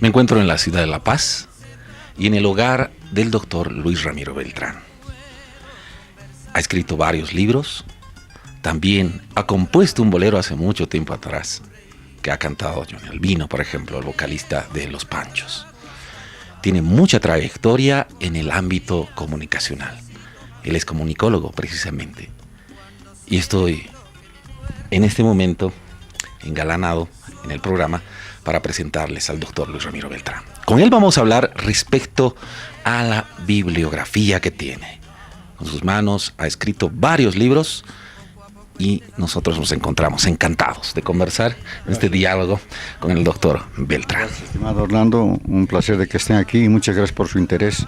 Me encuentro en la ciudad de La Paz y en el hogar del doctor Luis Ramiro Beltrán. Ha escrito varios libros, también ha compuesto un bolero hace mucho tiempo atrás, que ha cantado Johnny Albino, por ejemplo, el vocalista de Los Panchos. Tiene mucha trayectoria en el ámbito comunicacional. Él es comunicólogo, precisamente. Y estoy en este momento engalanado en el programa para presentarles al doctor Luis Ramiro Beltrán. Con él vamos a hablar respecto a la bibliografía que tiene. Con sus manos ha escrito varios libros y nosotros nos encontramos encantados de conversar en este diálogo con el doctor Beltrán. Gracias, estimado Orlando, un placer de que estén aquí y muchas gracias por su interés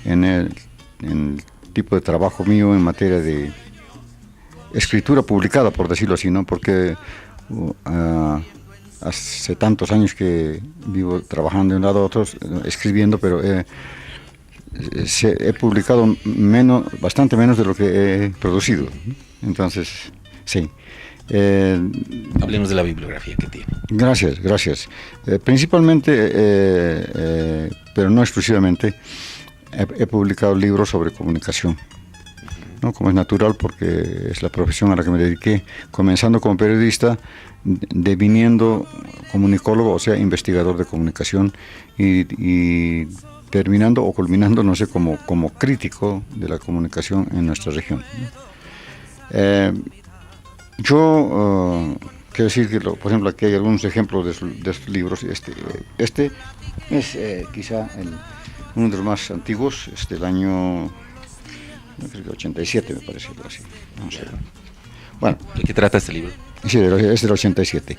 en el tipo de trabajo mío en materia de escritura publicada, por decirlo así, ¿no? Porque hace tantos años que vivo trabajando de un lado a otro, escribiendo, pero he publicado bastante menos de lo que he producido. Entonces, sí. Hablemos de la bibliografía que tiene. Gracias. Principalmente, pero no exclusivamente, he publicado libros sobre comunicación, ¿no? Como es natural, porque es la profesión a la que me dediqué, comenzando como periodista, deviniendo comunicólogo, o sea, investigador de comunicación, y terminando o culminando, no sé, como crítico de la comunicación en nuestra región, ¿no? Quiero decir que, por ejemplo, aquí hay algunos ejemplos de estos libros. Este es quizá uno de los más antiguos, del año, no creo que 87, me parece, así. No sé. Bueno, ¿de qué trata este libro? Sí, es del 87.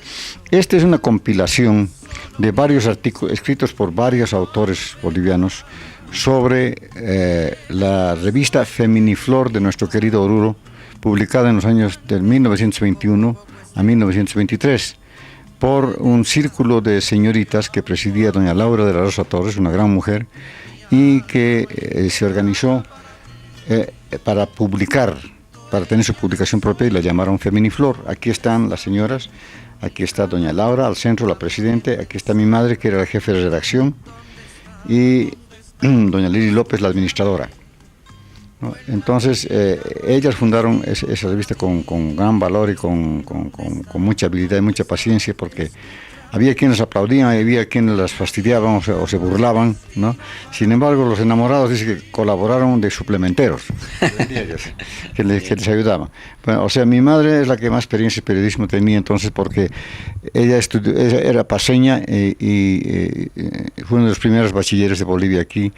Este es una compilación de varios artículos escritos por varios autores bolivianos sobre la revista Feminiflor de nuestro querido Oruro, publicada en los años de 1921 a 1923 por un círculo de señoritas que presidía doña Laura de la Rosa Torres, una gran mujer, y que se organizó para publicar, para tener su publicación propia, y la llamaron Feminiflor. Aquí están las señoras, aquí está doña Laura, al centro la presidente, aquí está mi madre, que era la jefe de redacción, y doña Lili López, la administradora, ¿no? Entonces, ellas fundaron esa revista con gran valor y con mucha habilidad y mucha paciencia, porque había quienes aplaudían, había quienes las fastidiaban o se burlaban, ¿no? Sin embargo, los enamorados dicen que colaboraron de suplementeros, que les ayudaban. Bueno, o sea, mi madre es la que más experiencia en periodismo tenía entonces, porque ella era paseña y fue uno de los primeros bachilleres de Bolivia aquí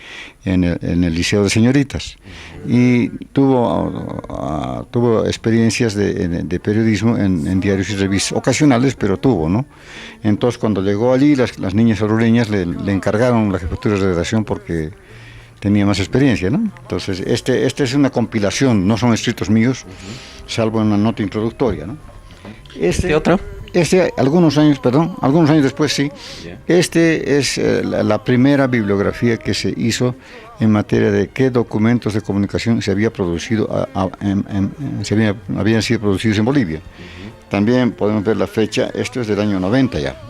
en el Liceo de Señoritas. Y tuvo experiencias de periodismo en diarios y revistas ocasionales, pero tuvo, ¿no? Entonces, cuando llegó allí, las niñas orureñas le encargaron la jefatura de redacción porque tenía más experiencia, ¿no? Entonces, este es una compilación, no son escritos míos, salvo en una nota introductoria, ¿no? ¿Este otro? Algunos años después, sí. Este es la primera bibliografía que se hizo en materia de qué documentos de comunicación se había producido, habían sido producidos en Bolivia. También podemos ver la fecha, esto es del año 90 ya.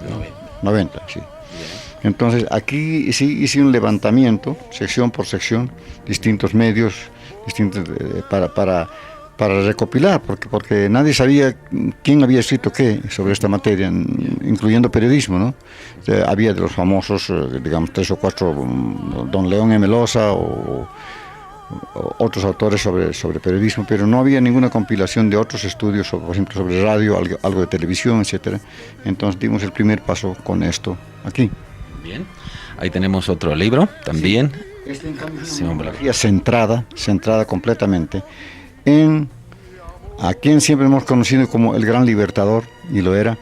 90, sí. Entonces, aquí sí hice un levantamiento, sección por sección, distintos medios, para recopilar, porque nadie sabía quién había escrito qué sobre esta materia, incluyendo periodismo, ¿no? Había de los famosos, digamos, 3 o 4, don León M. Loza o otros autores sobre periodismo, pero no había ninguna compilación de otros estudios, por ejemplo, sobre radio, algo de televisión, etcétera. Entonces dimos el primer paso con esto aquí. Bien, ahí tenemos otro libro también. Sí. Este, en cambio, es una bibliografía centrada completamente a quien siempre hemos conocido como el gran libertador, y lo era,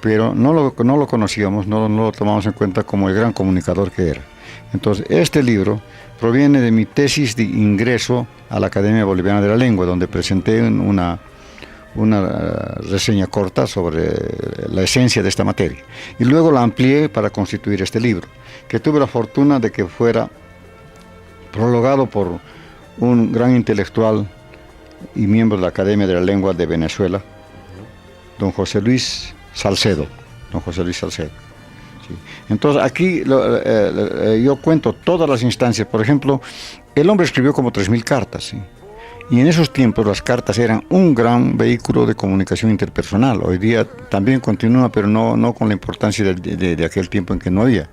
pero no lo conocíamos, no lo tomamos en cuenta como el gran comunicador que era. Entonces, este libro proviene de mi tesis de ingreso a la Academia Boliviana de la Lengua, donde presenté una reseña corta sobre la esencia de esta materia. Y luego la amplié para constituir este libro, que tuve la fortuna de que fuera prologado por un gran intelectual y miembro de la Academia de la Lengua de Venezuela, don José Luis Salcedo. Sí. Sí. Entonces aquí yo cuento todas las instancias. Por ejemplo, el hombre escribió como 3.000 cartas, ¿sí? Y en esos tiempos las cartas eran un gran vehículo de comunicación interpersonal. Hoy día también continúa, pero no con la importancia de aquel tiempo en que no había.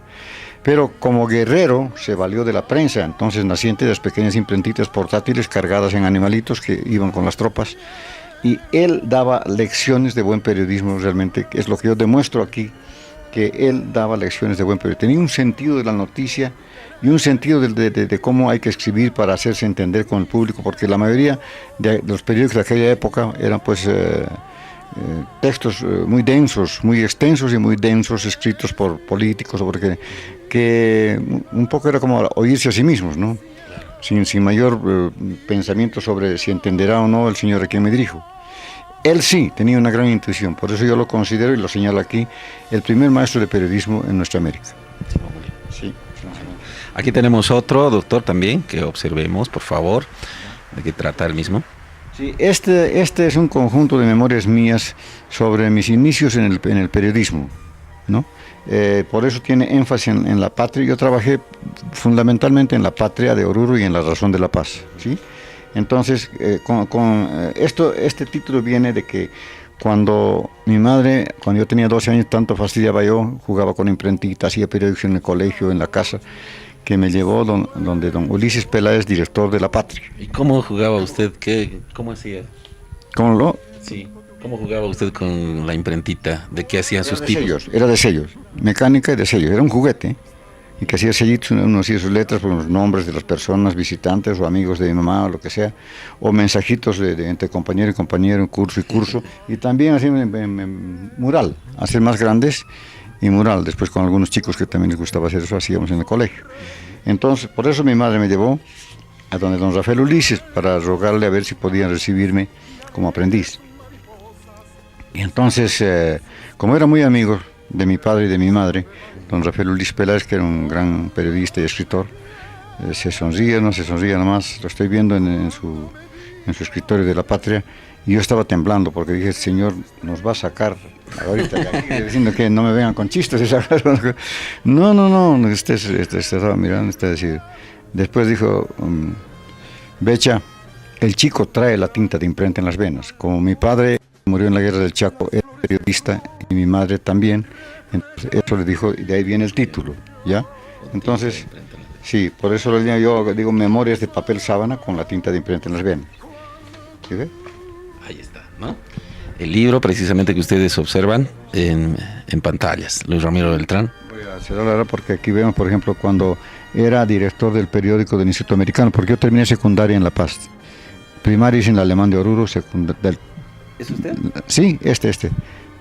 Pero como guerrero se valió de la prensa, entonces naciente de las pequeñas imprentitas portátiles cargadas en animalitos que iban con las tropas. Y él daba lecciones de buen periodismo, realmente, que es lo que yo demuestro aquí, que él daba lecciones de buen periodismo. Tenía un sentido de la noticia y un sentido de cómo hay que escribir para hacerse entender con el público, porque la mayoría de los periódicos de aquella época eran pues textos muy densos, muy extensos y muy densos, escritos por políticos, porque que un poco era como oírse a sí mismos, ¿no? Sin mayor pensamiento sobre si entenderá o no el señor a quien me dirijo. Él sí tenía una gran intuición, por eso yo lo considero, y lo señalo aquí, el primer maestro de periodismo en nuestra América. Sí. Aquí tenemos otro, doctor, también, que observemos, por favor, de qué trata el mismo. Sí, este es un conjunto de memorias mías sobre mis inicios en el periodismo, ¿no? Por eso tiene énfasis en la patria. Yo trabajé fundamentalmente en La Patria de Oruro y en La Razón de la Paz, ¿sí? Entonces, este título viene de que cuando mi madre, cuando yo tenía 12 años, tanto fastidiaba yo, jugaba con imprentita, hacía periódicos en el colegio, en la casa, que me llevó donde don Ulises Peláez, director de La Patria. ¿Y cómo jugaba usted? ¿Cómo hacía? Sí. ¿Cómo jugaba usted con la imprentita? ¿De qué hacían sus tipos? Era de sellos, mecánica y de sellos, era un juguete, y que hacía sellitos, uno hacía sus letras con los nombres de las personas, visitantes o amigos de mi mamá o lo que sea, o mensajitos entre compañero y compañero, curso y curso, y también hacía mural, hacer más grandes y mural, después con algunos chicos que también les gustaba hacer eso, hacíamos en el colegio. Entonces, por eso mi madre me llevó a donde don Rafael Ulises, para rogarle a ver si podían recibirme como aprendiz. Y entonces, como era muy amigo de mi padre y de mi madre, don Rafael Ulises Peláez, que era un gran periodista y escritor, se sonríe, no se sonríe nada más, lo estoy viendo en su escritorio de La Patria, y yo estaba temblando porque dije, el señor nos va a sacar ahorita de aquí, diciendo que no me vengan con chistes. No, este estaba mirando, después dijo, Becha, el chico trae la tinta de imprenta en las venas. Como mi padre murió en la guerra del Chaco, era periodista, y mi madre también, entonces eso le dijo, y de ahí viene el título, ¿ya? Entonces, sí, por eso yo digo memorias de papel sábana con la tinta de imprenta en las venas. ¿Sí ve? Ahí está, ¿no? El libro precisamente que ustedes observan en pantallas, Luis Ramiro Beltrán. Voy a cerrar porque aquí vemos, por ejemplo, cuando era director del periódico del Instituto Americano, porque yo terminé secundaria en La Paz. Primaria hice en el Alemán de Oruro, ¿Es usted? Sí,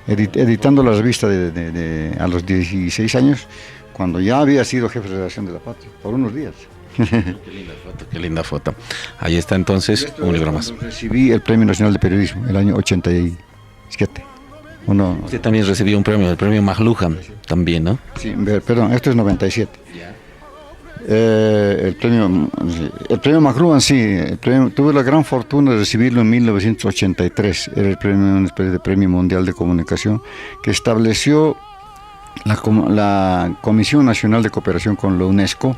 editando la revista a los 16 años, cuando ya había sido jefe de redacción de La Patria, por unos días. Qué linda foto. Ahí está entonces un libro más. Recibí el Premio Nacional de Periodismo, el año 87. Usted también recibió un premio, el premio McLuhan, también, ¿no? Sí, perdón, esto es 97. El premio McLuhan, sí, tuve la gran fortuna de recibirlo en 1983. Era una especie de premio mundial de comunicación que estableció la Comisión Nacional de Cooperación con la UNESCO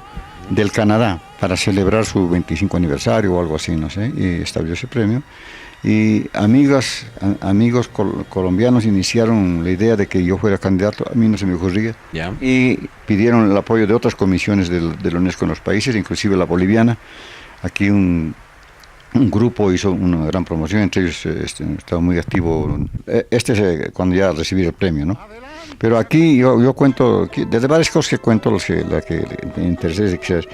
del Canadá para celebrar su 25 aniversario o algo así, no sé, y estableció ese premio. Y amigos colombianos iniciaron la idea de que yo fuera candidato, a mí no se me ocurría, y pidieron el apoyo de otras comisiones de la UNESCO en los países, inclusive la boliviana. Aquí un grupo hizo una gran promoción, entre ellos estaba muy activo, cuando ya recibí el premio, ¿no? Pero aquí yo cuento, desde varias cosas que cuento, la que me interesa es que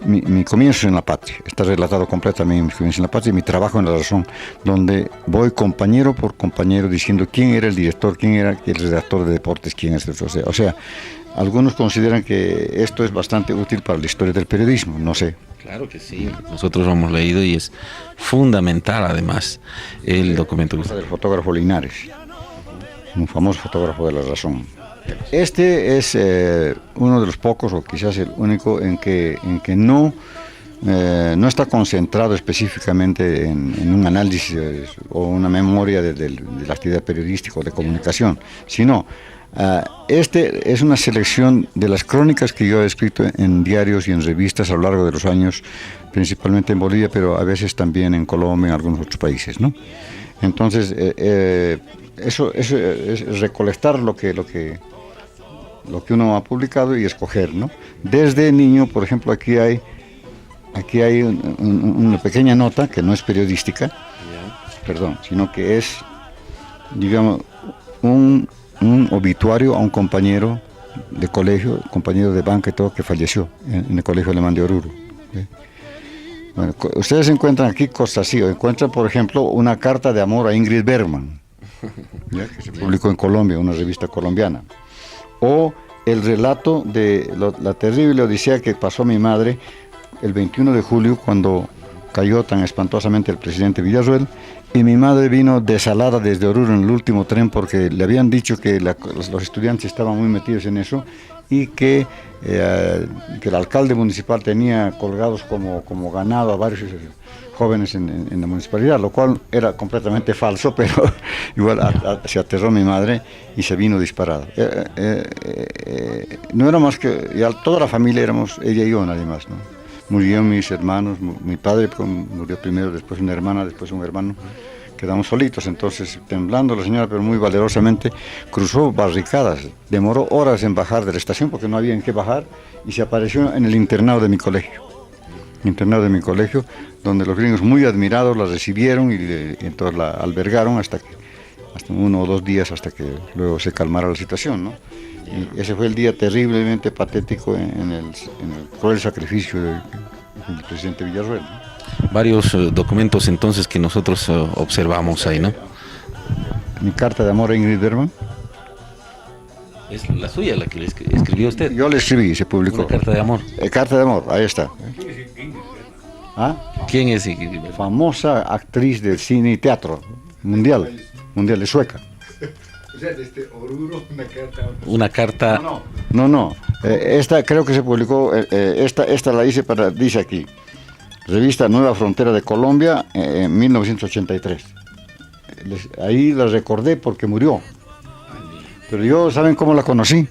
mi comienzo en La Patria, está relatado completamente mi comienzo en La Patria y mi trabajo en La Razón, donde voy compañero por compañero diciendo quién era el director, quién era el redactor de deportes, quién es el... O sea, algunos consideran que esto es bastante útil para la historia del periodismo, no sé. Claro que sí, nosotros lo hemos leído y es fundamental además el documento. Del fotógrafo Linares, un famoso fotógrafo de La Razón. Este es uno de los pocos, o quizás el único, en que no está concentrado específicamente en un análisis o una memoria de la actividad periodística o de comunicación, sino Este es una selección de las crónicas que yo he escrito en diarios y en revistas a lo largo de los años, principalmente en Bolivia, pero a veces también en Colombia, en algunos otros países, ¿no? Entonces, eso es recolectar lo que uno ha publicado y escoger, ¿no? Desde niño, por ejemplo, aquí hay una pequeña nota que no es periodística, perdón, sino que es, digamos, un obituario a un compañero de colegio, compañero de banca y todo, que falleció en el colegio alemán de Oruro. Bueno, ustedes encuentran aquí cosas así, o encuentran, por ejemplo, una carta de amor a Ingrid Bergman, ¿ya? Que se publicó en Colombia, una revista colombiana, o el relato de la terrible odisea que pasó mi madre el 21 de julio cuando cayó tan espantosamente el presidente Villarroel, y mi madre vino desalada desde Oruro en el último tren porque le habían dicho que los estudiantes estaban muy metidos en eso y que el alcalde municipal tenía colgados como ganado a varios jóvenes en la municipalidad, lo cual era completamente falso, pero igual se aterró mi madre y se vino disparada. No era más que, ya toda la familia éramos ella y yo, nadie más, ¿no? Murieron mis hermanos, mi padre murió primero, después una hermana, después un hermano. Quedamos solitos, entonces temblando la señora, pero muy valerosamente, cruzó barricadas, demoró horas en bajar de la estación porque no había en qué bajar y se apareció en el internado de mi colegio. Donde los gringos muy admirados la recibieron y entonces la albergaron hasta 1 o 2 días, hasta que luego se calmara la situación, ¿no? Y ese fue el día terriblemente patético en el cruel sacrificio del presidente Villarroel, ¿no? Varios documentos entonces que nosotros observamos ahí, ¿no? Mi carta de amor a Ingrid Bergman. Es la suya la que le escribió usted. Yo le escribí y se publicó. Una carta de amor. Carta de amor, ahí está. ¿Ah? ¿Quién es Ingrid Bergman? Famosa actriz de cine y teatro mundial, es sueca. O sea, desde Oruro, una carta. No. Esta creo que se publicó, esta la hice dice aquí, revista Nueva Frontera de Colombia, en 1983. Ahí la recordé porque murió. Pero yo, ¿saben cómo la conocí?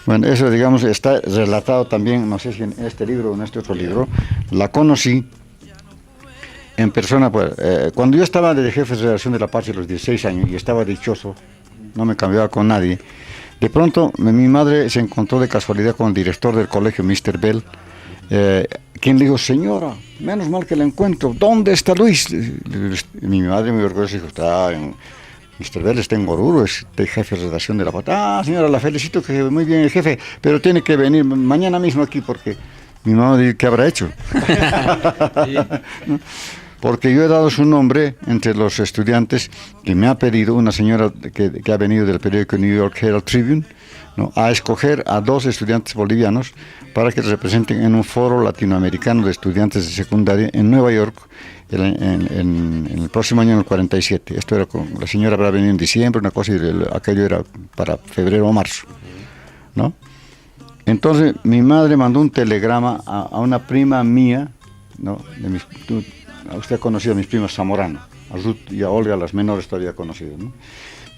Bueno, eso, digamos, está relatado también, no sé si en este libro o en este otro libro. La conocí en persona, pues, cuando yo estaba de jefe de redacción de La Paz a los 16 años y estaba dichoso, no me cambiaba con nadie. De pronto, mi madre se encontró de casualidad con el director del colegio, Mr. Bell, quien le dijo: señora, menos mal que la encuentro, ¿dónde está Luis? Mi madre muy orgullosa dijo: Mr. Bell está en Oruro, es de jefe de redacción de La Paz. Ah, señora, la felicito, que muy bien el jefe, pero tiene que venir mañana mismo aquí porque mi mamá dice: ¿qué habrá hecho? Sí. Porque yo he dado su nombre entre los estudiantes que me ha pedido una señora que ha venido del periódico New York Herald Tribune, ¿no?, a escoger a 2 estudiantes bolivianos para que representen en un foro latinoamericano de estudiantes de secundaria en Nueva York en el próximo año, en el 47. Esto era la señora habrá venido en diciembre, una cosa, y aquello era para febrero o marzo, ¿no? Entonces mi madre mandó un telegrama a una prima mía, ¿no? Usted ha conocido a mis primas Zamorano, a Ruth y a Olga, las menores todavía conocido, ¿no?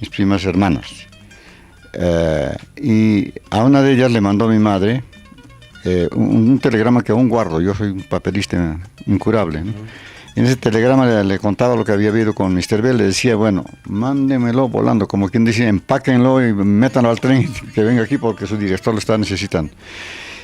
Mis primas hermanas. Y a una de ellas le mandó mi madre un telegrama que aún guardo. Yo soy un papelista incurable, ¿no? En ese telegrama le contaba lo que había habido con Mr. Bell. Le decía: bueno, mándemelo volando, como quien dice, empáquenlo y métanlo al tren, que venga aquí porque su director lo está necesitando.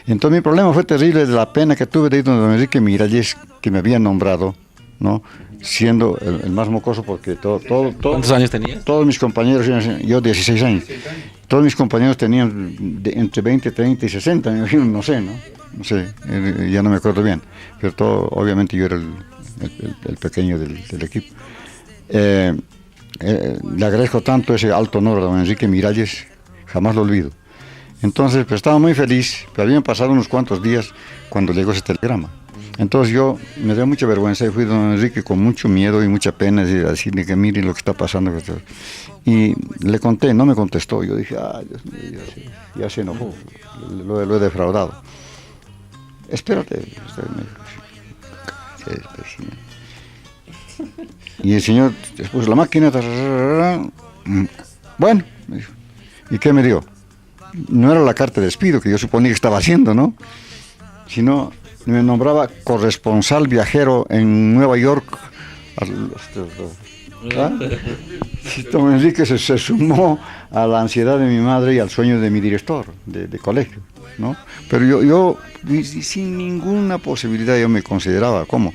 Entonces mi problema fue terrible, de la pena que tuve de ir donde don Enrique Miralles, que me había nombrado, ¿no?, siendo el más mocoso, porque ¿Cuántos años tenías? Todos mis compañeros, yo 16 años, todos mis compañeros tenían entre 20, 30 y 60, me imagino, no sé, ya no me acuerdo bien, pero obviamente yo era el pequeño del equipo. Le agradezco tanto ese alto honor a don Enrique Miralles, jamás lo olvido. Entonces, pues, estaba muy feliz, pero habían pasado unos cuantos días cuando llegó ese telegrama. Entonces me dio mucha vergüenza y fui a don Enrique con mucho miedo y mucha pena a decirle que mire lo que está pasando. Y le conté, no me contestó. Yo dije: Dios mío, ya se enojó, lo he defraudado. Espérate. Y el señor, después la máquina, bueno, me dijo. ¿Y qué me dio? No era la carta de despido que yo suponía que estaba haciendo, ¿no? Sino me nombraba corresponsal viajero en Nueva York. Don Enrique se sumó a la ansiedad de mi madre y al sueño de mi director de colegio, ¿no? Pero yo sin ninguna posibilidad yo me consideraba como.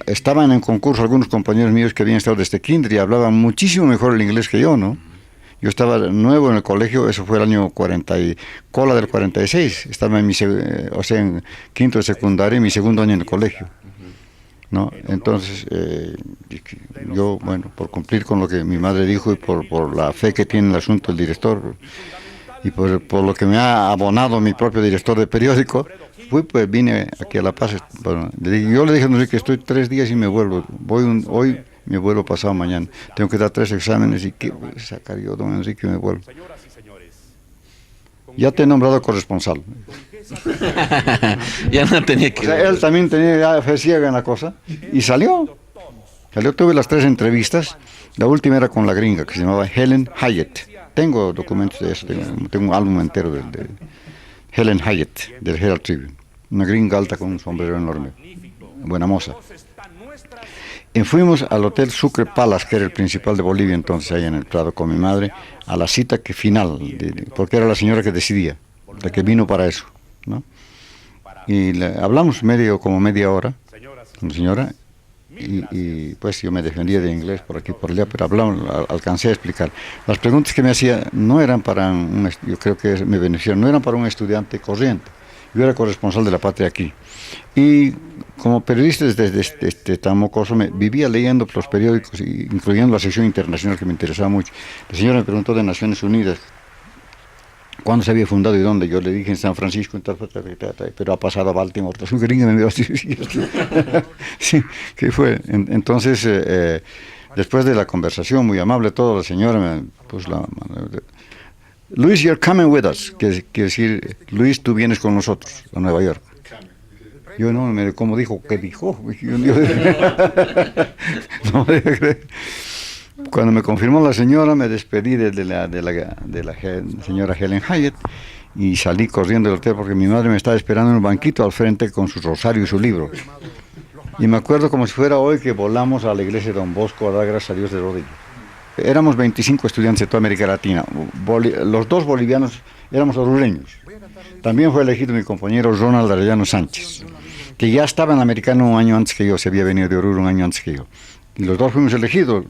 Estaban en concurso algunos compañeros míos que habían estado desde kinder y hablaban muchísimo mejor el inglés que yo, ¿no? Yo estaba nuevo en el colegio, eso fue el año 40 y cola del 46, estaba en quinto de secundaria y mi segundo año en el colegio, ¿no? Entonces, yo, bueno, por cumplir con lo que mi madre dijo y por la fe que tiene en el asunto el director y por lo que me ha abonado mi propio director de periódico, pues vine aquí a La Paz. Bueno, yo le dije a Enrique que estoy 3 días y me vuelvo, hoy me vuelvo pasado mañana, tengo que dar 3 exámenes y ¿qué voy a sacar yo, don Enrique, me vuelvo? Ya te he nombrado corresponsal. Ya no tenía que... O sea, él también tenía fe ciega en la cosa y salió, tuve las 3 entrevistas, la última era con la gringa que se llamaba Helen Hyatt. Tengo documentos de eso, tengo un álbum entero de Helen Hyatt, del Herald Tribune, una gringa alta con un sombrero enorme, buena moza. Y fuimos al Hotel Sucre Palace, que era el principal de Bolivia entonces, ahí en el Prado con mi madre, a la cita final, porque era la señora que decidía, la que vino para eso, ¿no? Y hablamos como media hora con la señora, y pues yo me defendía de inglés por aquí por allá, pero alcancé a explicar. Las preguntas que me hacía no eran para yo creo que me beneficiaron, no eran para un estudiante corriente. Yo era corresponsal de La Patria aquí. Y como periodista desde tan mocoso, vivía leyendo los periódicos, incluyendo la sección internacional que me interesaba mucho. La señora me preguntó de Naciones Unidas cuándo se había fundado y dónde. Yo le dije en San Francisco, pero ha pasado a Baltimore. Su gringa me miró así. Sí, ¿qué fue? Entonces, después de la conversación muy amable, toda la señora me puso la mano. Luis, you're coming with us. Quiere decir, Luis, tú vienes con nosotros a Nueva York. Yo no, ¿cómo dijo? ¿Qué dijo? No me creer. Cuando me confirmó la señora, me despedí de la señora Helen Hyatt y salí corriendo del hotel porque mi madre me estaba esperando en un banquito al frente con su rosario y su libro. Y me acuerdo como si fuera hoy que volamos a la iglesia de Don Bosco a dar gracias a Dios de rodillas. Éramos 25 estudiantes de toda América Latina. Los 2 bolivianos éramos orureños. También fue elegido mi compañero Ronald Arellano Sánchez, que ya estaba en el americano un año antes que yo, se había venido de Oruro un año antes que yo. Y los 2 fuimos elegidos,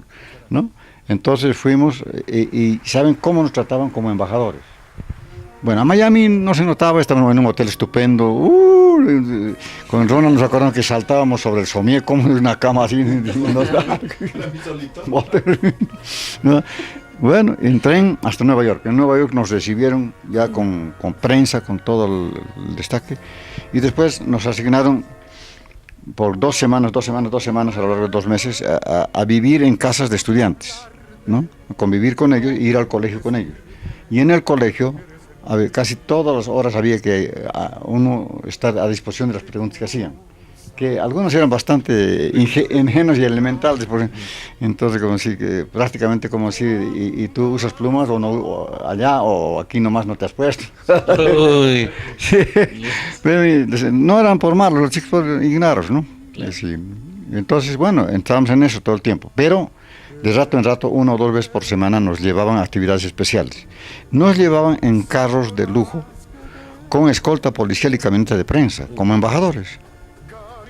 ¿no? Entonces fuimos, y ¿saben cómo nos trataban? Como embajadores. Bueno, a Miami no se notaba, estábamos en un hotel estupendo. Con Ronald nos acordaron que saltábamos sobre el somier, como en una cama así. ¿No? Bueno, en tren hasta Nueva York. En Nueva York nos recibieron ya con prensa, con todo el destaque. Y después nos asignaron por 2 semanas, a lo largo de 2 meses, a vivir en casas de estudiantes, ¿no? A convivir con ellos e ir al colegio con ellos. Y en el colegio, casi todas las horas había que uno estar a disposición de las preguntas que hacían, que algunas eran bastante ingenuas y elementales, porque entonces como si, prácticamente como si, y tú usas plumas o no, o allá o aquí nomás no te has puesto. Uy. Sí. Pero no eran por malos, los chicos por ignorados, ¿no? Sí. Entonces, bueno, entramos en eso todo el tiempo, pero de rato en rato, 1 o 2 veces por semana nos llevaban a actividades especiales. Nos llevaban en carros de lujo, con escolta policial y camioneta de prensa, como embajadores.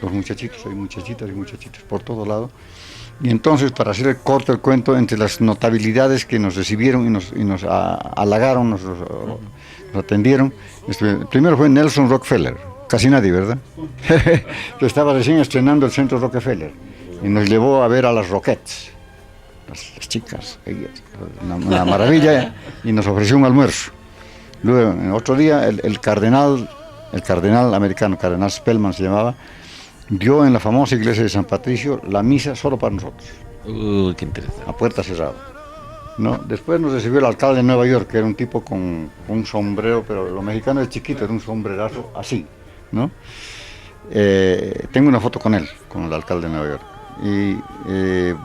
Los muchachitos, hay muchachitas y muchachitos por todo lado. Y entonces, para hacer el corto el cuento, entre las notabilidades que nos recibieron y nos halagaron, nos atendieron, primero fue Nelson Rockefeller, casi nadie, ¿verdad? Que estaba recién estrenando el Centro Rockefeller, y nos llevó a ver a las Rockettes, las chicas, ellas, una maravilla, y nos ofreció un almuerzo. Luego, en otro día, el cardenal americano, Cardenal Spellman se llamaba, dio en la famosa iglesia de San Patricio la misa solo para nosotros. Qué interesante. A puerta cerrada, ¿no? Después nos recibió el alcalde de Nueva York, que era un tipo con un sombrero, pero lo mexicano es chiquito, era un sombrerazo así, ¿no? Tengo una foto con él, con el alcalde de Nueva York. Y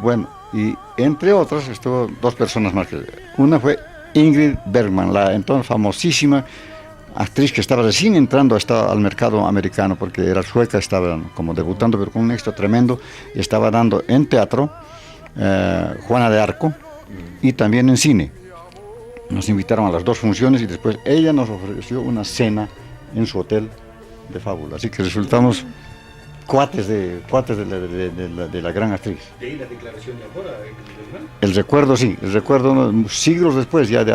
bueno, y entre otras estuvo 2 personas más. Una fue Ingrid Bergman, la entonces famosísima actriz que estaba recién entrando al mercado americano, porque era sueca, estaba como debutando, pero con un éxito tremendo, y estaba dando en teatro Juana de Arco y también en cine. Nos invitaron a las dos funciones y después ella nos ofreció una cena en su hotel de fábula, así que resultamos cuates de la gran actriz. ¿De ahí la declaración de ahora? El recuerdo, sí, el recuerdo siglos después ya de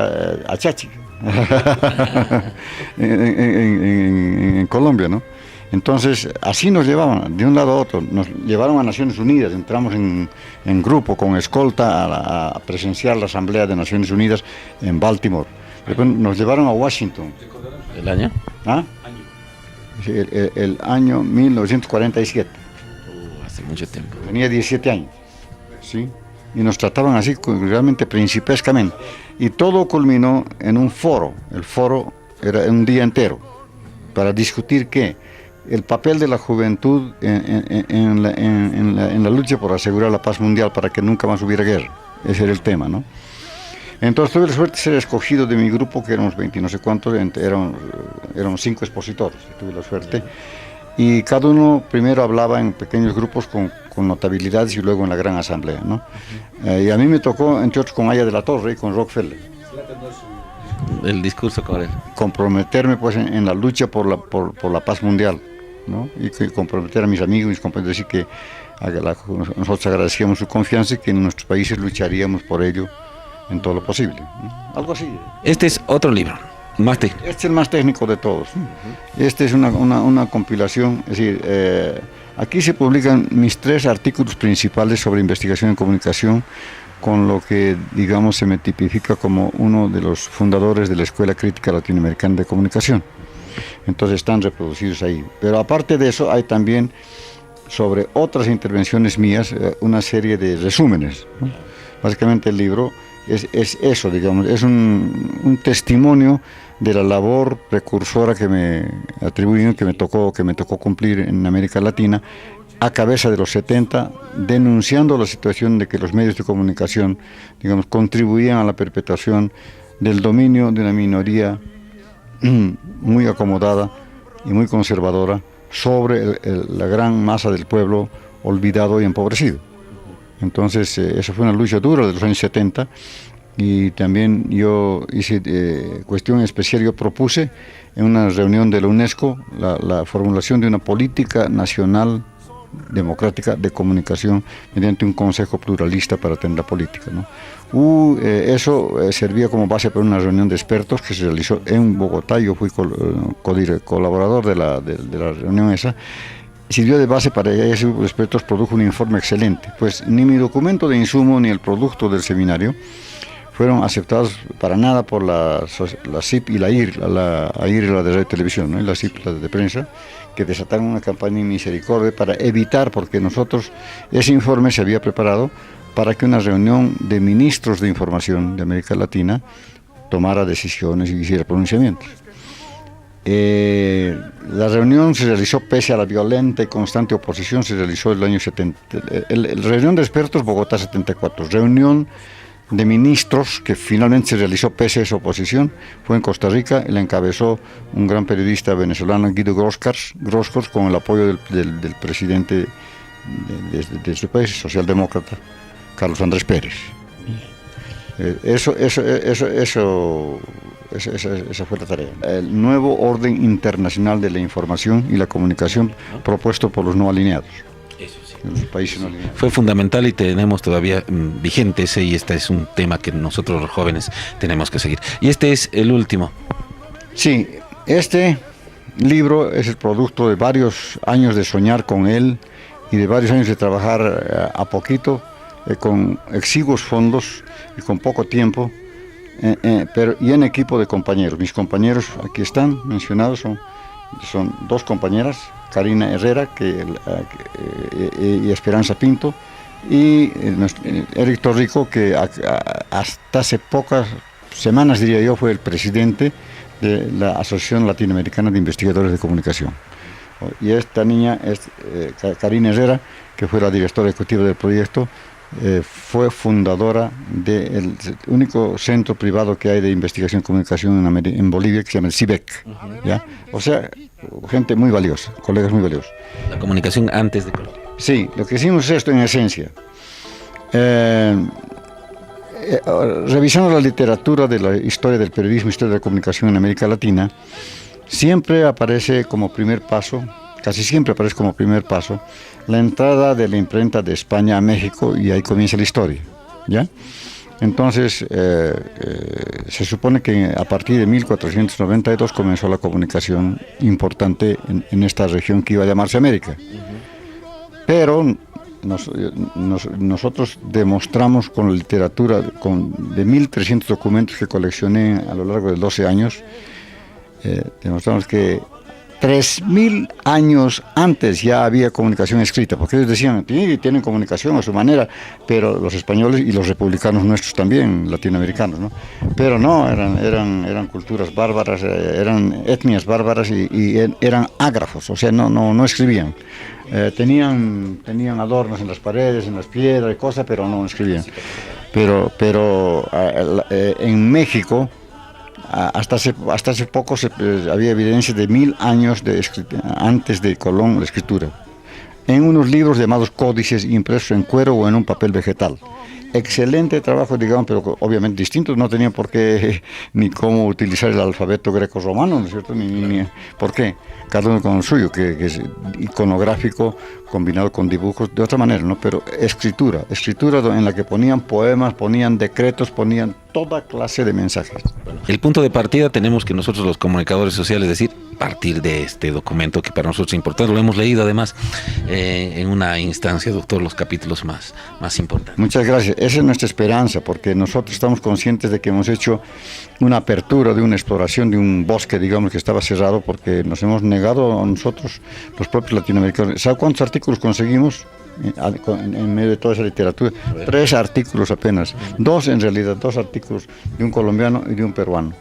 Achachi, en Colombia, ¿no? Entonces, así nos llevaban, de un lado a otro, nos llevaron a Naciones Unidas, entramos en grupo, con escolta, a presenciar la Asamblea de Naciones Unidas en Baltimore. Después nos llevaron a Washington. ¿El año? ¿Ah? Sí, el año 1947. Hace mucho tiempo. Tenía 17 años, ¿sí? Y nos trataban así, realmente principescamente. Y todo culminó en un foro. El foro era un día entero para discutir qué. El papel de la juventud en la lucha por asegurar la paz mundial para que nunca más hubiera guerra. Ese era el tema, ¿no? Entonces tuve la suerte de ser escogido de mi grupo, que éramos 20 y no sé cuántos, éramos 5 expositores, tuve la suerte. Y cada uno primero hablaba en pequeños grupos con notabilidades y luego en la gran asamblea, ¿no? Y a mí me tocó, entre otros, con Aya de la Torre y con Rockefeller. El discurso con él. Comprometerme pues en la lucha por la paz mundial, ¿no? Y comprometer a mis amigos, mis compañeros, decir que nosotros agradecíamos su confianza y que en nuestros países lucharíamos por ello en todo lo posible, ¿no? Algo así. Este es otro libro, más técnico. Este es el más técnico de todos, ¿no? Este es una compilación, es decir, aquí se publican mis 3 artículos principales sobre investigación en comunicación, con lo que, digamos, se me tipifica como uno de los fundadores de la Escuela Crítica Latinoamericana de Comunicación. Entonces están reproducidos ahí. Pero aparte de eso, hay también sobre otras intervenciones mías una serie de resúmenes, ¿no? Básicamente el libro es eso, digamos, es un testimonio de la labor precursora que me atribuyen, que me tocó cumplir en América Latina, a cabeza de los 70, denunciando la situación de que los medios de comunicación, digamos, contribuían a la perpetuación del dominio de una minoría muy acomodada y muy conservadora sobre la gran masa del pueblo olvidado y empobrecido. Entonces, eso fue una lucha dura de los años 70, y también yo hice cuestión especial, yo propuse en una reunión de la UNESCO la formulación de una política nacional democrática de comunicación mediante un consejo pluralista para atender la política, ¿no? Eso servía como base para una reunión de expertos que se realizó en Bogotá. Yo fui colaborador de la reunión esa. Sirvió de base para ese grupo de expertos, produjo un informe excelente. Pues ni mi documento de insumo ni el producto del seminario fueron aceptados para nada por la CIP y la IR, la de radio y televisión, ¿no? Y la CIP, la de prensa, que desataron una campaña de misericordia para evitar, porque ese informe se había preparado para que una reunión de ministros de información de América Latina tomara decisiones y hiciera pronunciamientos. La reunión se realizó pese a la violenta y constante oposición, se realizó el año 70, la reunión de expertos Bogotá 74, reunión de ministros que finalmente se realizó pese a esa oposición, fue en Costa Rica, y la encabezó un gran periodista venezolano, Guido Groskars, con el apoyo del presidente de su país, socialdemócrata, Carlos Andrés Pérez. Esa fue la tarea. El nuevo orden internacional de la información y la comunicación propuesto por los no alineados. Eso sí. Los países no alineados. Fue fundamental y tenemos todavía vigente ese, y este es un tema que nosotros los jóvenes tenemos que seguir. Y este es el último. Sí, este libro es el producto de varios años de soñar con él y de varios años de trabajar a poquito, con exiguos fondos y con poco tiempo, y en equipo de compañeros. Mis compañeros aquí están mencionados, son 2 compañeras, Karina Herrera y Esperanza Pinto, y Eric Torrico, que hasta hace pocas semanas, diría yo, fue el presidente de la Asociación Latinoamericana de Investigadores de Comunicación. Y esta niña es Karina Herrera, que fue la directora ejecutiva del proyecto, fue fundadora del único centro privado que hay de investigación y comunicación en Bolivia, que se llama el CIBEC. ¿Ya? O sea, gente muy valiosa, colegas muy valiosos. La comunicación antes de Colombia. Sí, lo que hicimos es esto en esencia. Revisando la literatura de la historia del periodismo, historia de la comunicación en América Latina, siempre aparece como primer paso, casi siempre aparece como primer paso, la entrada de la imprenta de España a México, y ahí comienza la historia, ¿ya? Entonces, se supone que a partir de 1492 comenzó la comunicación importante en esta región que iba a llamarse América. Pero nosotros demostramos con la literatura, de 1.300 documentos que coleccioné a lo largo de 12 años, demostramos que 3.000 años antes ya había comunicación escrita, porque ellos decían, sí, tienen comunicación a su manera, pero los españoles y los republicanos nuestros también, latinoamericanos, ¿no? Pero no, eran culturas bárbaras, eran etnias bárbaras y eran ágrafos, o sea, no escribían. Tenían adornos en las paredes, en las piedras y cosas, pero no escribían. Pero en México, hasta hace poco había evidencia de 1.000 años antes de Colón la escritura, en unos libros llamados códices impresos en cuero o en un papel vegetal. Excelente trabajo, digamos, pero obviamente distintos, no tenían por qué ni cómo utilizar el alfabeto greco-romano, ¿no es cierto? Ni ¿por qué? Cada uno con el suyo, que es iconográfico combinado con dibujos de otra manera, ¿no? Pero escritura en la que ponían poemas, ponían decretos, ponían toda clase de mensajes. El punto de partida tenemos que nosotros los comunicadores sociales decir, partir de este documento que para nosotros es importante, lo hemos leído además en una instancia, doctor, los capítulos más importantes. Muchas gracias, esa es nuestra esperanza, porque nosotros estamos conscientes de que hemos hecho una apertura de una exploración de un bosque, digamos, que estaba cerrado, porque nos hemos negado a nosotros, los propios latinoamericanos. ¿Sabe cuántos artículos conseguimos en medio de toda esa literatura? 3 artículos apenas, 2 en realidad, 2 artículos de un colombiano y de un peruano.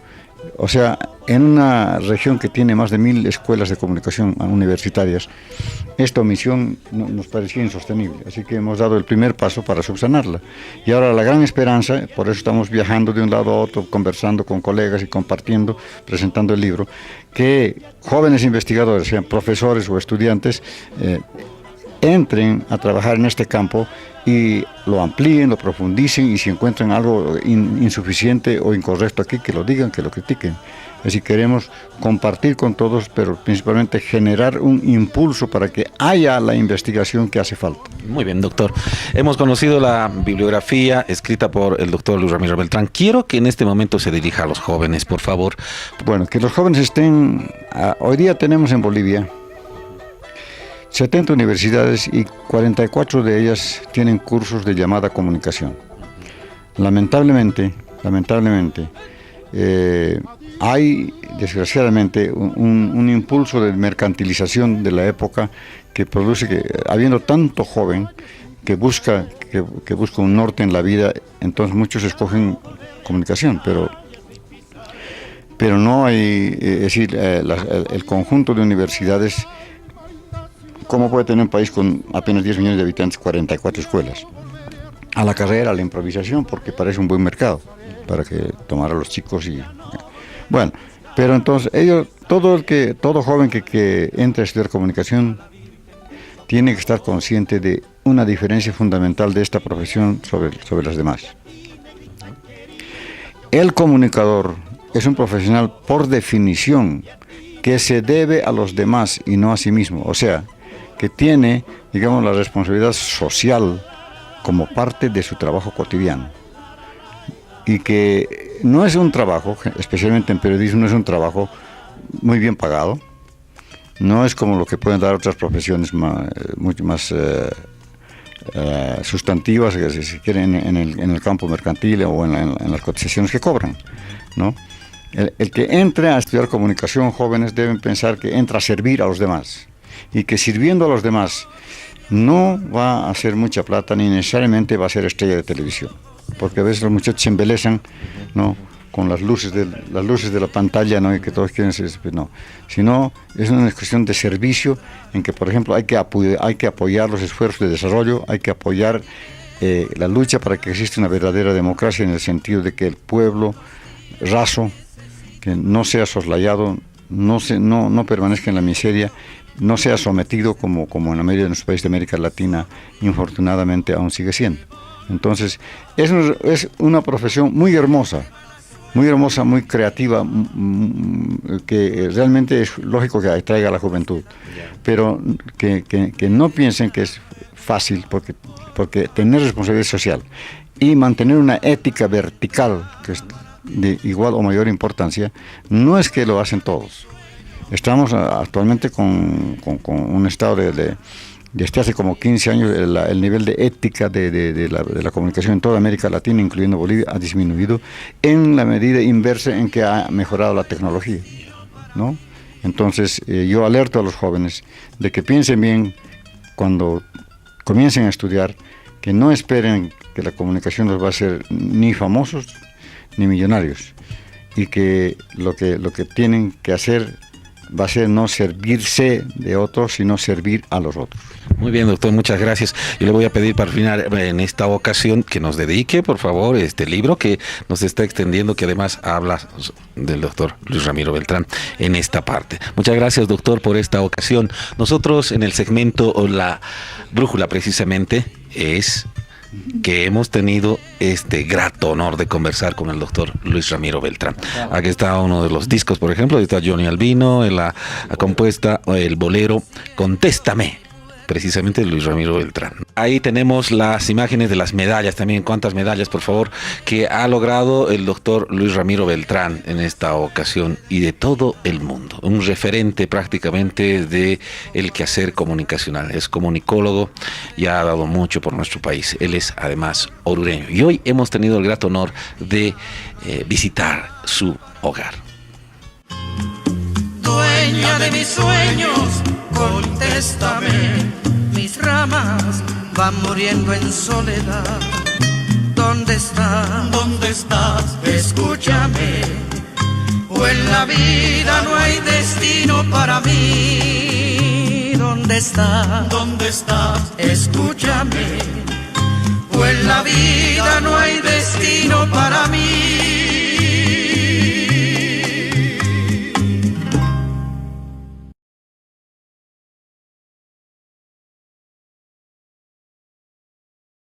O sea, en una región que tiene más de 1.000 escuelas de comunicación universitarias, esta omisión nos parecía insostenible, así que hemos dado el primer paso para subsanarla. Y ahora la gran esperanza, por eso estamos viajando de un lado a otro, conversando con colegas y compartiendo, presentando el libro, que jóvenes investigadores, sean profesores o estudiantes, entren a trabajar en este campo y lo amplíen, lo profundicen, y si encuentran algo insuficiente o incorrecto aquí, que lo digan, que lo critiquen. Es decir, queremos compartir con todos, pero principalmente generar un impulso para que haya la investigación que hace falta. Muy bien, doctor. Hemos conocido la bibliografía escrita por el doctor Luis Ramiro Beltrán. Quiero que en este momento se dirija a los jóvenes, por favor. Bueno, que los jóvenes estén... Hoy día tenemos en Bolivia 70 universidades y 44 de ellas tienen cursos de llamada comunicación. Lamentablemente, hay desgraciadamente un impulso de mercantilización de la época que produce que, habiendo tanto joven que busca un norte en la vida, entonces muchos escogen comunicación, pero no hay, es decir, el conjunto de universidades. ¿Cómo puede tener un país con apenas 10 millones de habitantes 44 escuelas? A la carrera, a la improvisación, porque parece un buen mercado para que tomar a los chicos y... Bueno, pero entonces todo joven que entre a estudiar comunicación tiene que estar consciente de una diferencia fundamental de esta profesión sobre las demás. El comunicador es un profesional por definición que se debe a los demás y no a sí mismo, o sea, que tiene, digamos, la responsabilidad social como parte de su trabajo cotidiano. Y que no es un trabajo, especialmente en periodismo, no es un trabajo muy bien pagado, no es como lo que pueden dar otras profesiones mucho más sustantivas, si quieren, en el campo mercantil o en las cotizaciones que cobran, ¿no? El que entre a estudiar comunicación, jóvenes deben pensar que entra a servir a los demás, y que sirviendo a los demás no va a hacer mucha plata ni necesariamente va a ser estrella de televisión, porque a veces los muchachos se embelezan, ¿no?, con las luces de la pantalla, ¿no?, y que todos quieren ser, no, sino es una cuestión de servicio en que, por ejemplo, hay que apoyar los esfuerzos de desarrollo, hay que apoyar la lucha para que exista una verdadera democracia en el sentido de que el pueblo raso, que no sea soslayado, no permanezca en la miseria, no sea sometido como en la mayoría de nuestros países de América Latina, infortunadamente aún sigue siendo. Entonces, es una profesión muy hermosa, muy creativa, que realmente es lógico que atraiga a la juventud, pero que no piensen que es fácil, porque tener responsabilidad social y mantener una ética vertical, que es de igual o mayor importancia, no es que lo hacen todos. Estamos actualmente con un estado desde hace como 15 años, el nivel de ética de la comunicación en toda América Latina, incluyendo Bolivia, ha disminuido en la medida inversa en que ha mejorado la tecnología, ¿no? Entonces, yo alerto a los jóvenes de que piensen bien cuando comiencen a estudiar, que no esperen que la comunicación los va a hacer ni famosos ni millonarios, y que lo que tienen que hacer va a ser no servirse de otros, sino servir a los otros. Muy bien, doctor, muchas gracias. Yo le voy a pedir para final en esta ocasión que nos dedique, por favor, este libro que nos está extendiendo, que además habla del doctor Luis Ramiro Beltrán en esta parte. Muchas gracias, doctor, por esta ocasión. Nosotros en el segmento La Brújula, precisamente, es que hemos tenido este grato honor de conversar con el doctor Luis Ramiro Beltrán. Aquí está uno de los discos, por ejemplo, está Johnny Albino, la compuesta el bolero Contéstame, precisamente Luis Ramiro Beltrán. Ahí tenemos las imágenes de las medallas también. ¿Cuántas medallas, por favor, que ha logrado el doctor Luis Ramiro Beltrán en esta ocasión y de todo el mundo? Un referente prácticamente de el quehacer comunicacional. Es comunicólogo y ha dado mucho por nuestro país. Él es además orureño. Y hoy hemos tenido el grato honor de visitar su hogar. Dueña de mis sueños, contéstame, mis ramas van muriendo en soledad. ¿Dónde estás? ¿Dónde estás? Escúchame, o en la vida no hay destino para mí. ¿Dónde estás? ¿Dónde estás? Escúchame, o en la vida no hay destino para mí.